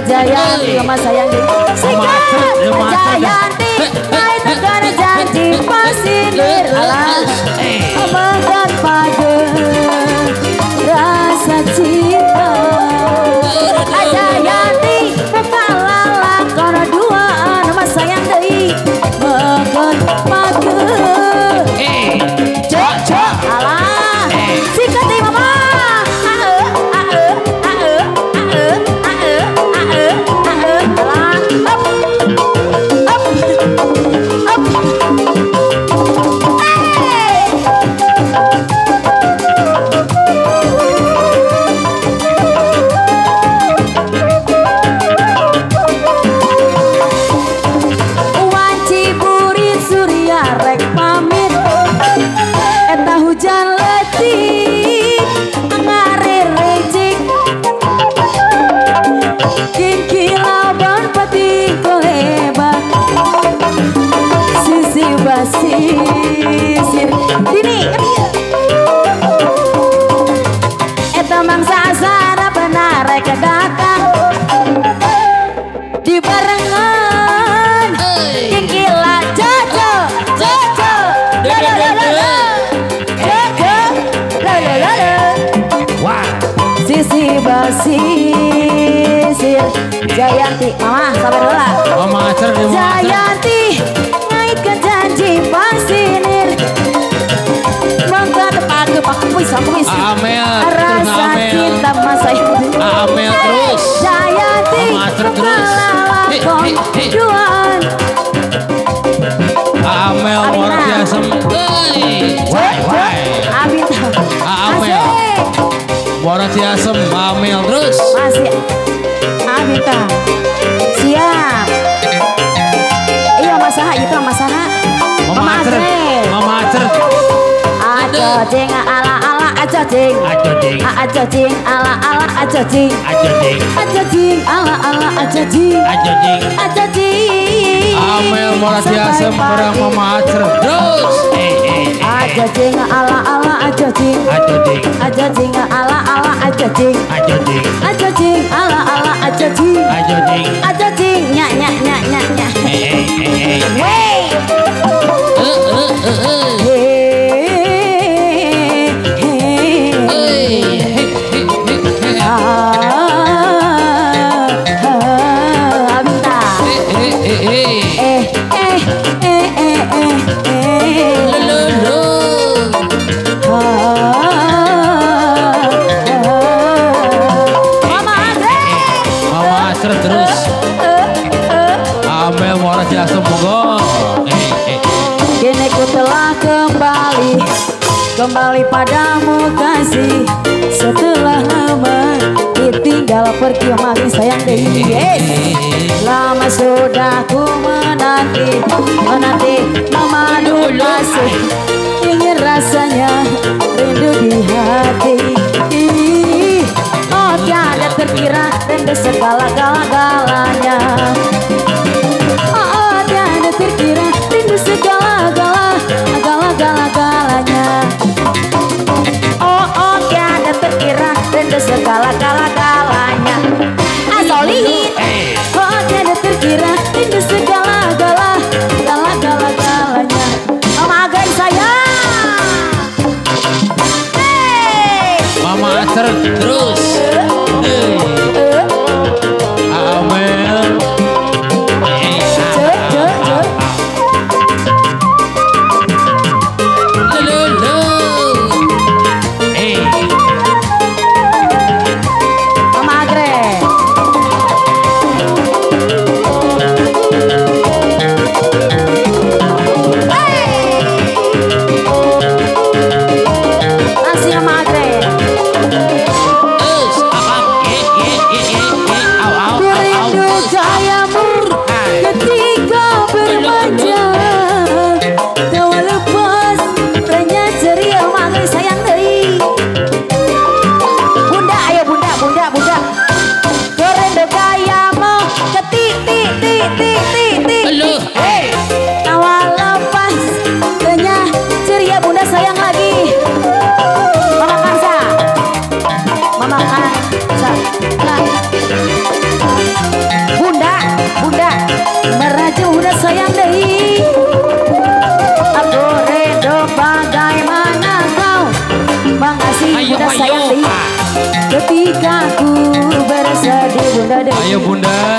Jayanti Mas sayang di Jayanti naik negara janji pasinir alah makan pada rasa cinta Jayanti buka lala kono duaan Mas sayang di makan pada cok alah sikat di mama sisir dini eta mangsa asana benar reka datang di barengan kikila jojo sisi basisir Jayanti mama sabar dulu mama acer di Jayanti ke janji pasinir mangga pagi kuis Amel rasa cinta masa Amel terus Jayanti kelakon juan Amel luar biasa Abinta Amel luar biasa Amel terus masih Abinta siap masaha itu masaha Mama Acer aja jeng ala ala aja jeng aja jeng ala ala aja jeng aja jeng ala ala aja jeng aja jeng Amel Moratiasa bareng Mama Acer terus aja jeng ala ala aja jeng aja jeng ala ala aja jeng aja jeng ala ala aja jeng aja jeng nyak nyak nyak nyak nyak hey Kini ku telah kembali padamu kasih setelah lama ditinggal pergi mati sayang deh lama sudah ku menanti memadu kasih ingin rasanya rindu di hati oh tiada terkira rindu segala-galanya oh tiada terkira rindu segala-galanya oh tiada terkira rindu segala-galanya asolihin oh tiada terkira rindu segala-galanya Mama Agen sayang Mama Acer terus Amel Ayo bunda.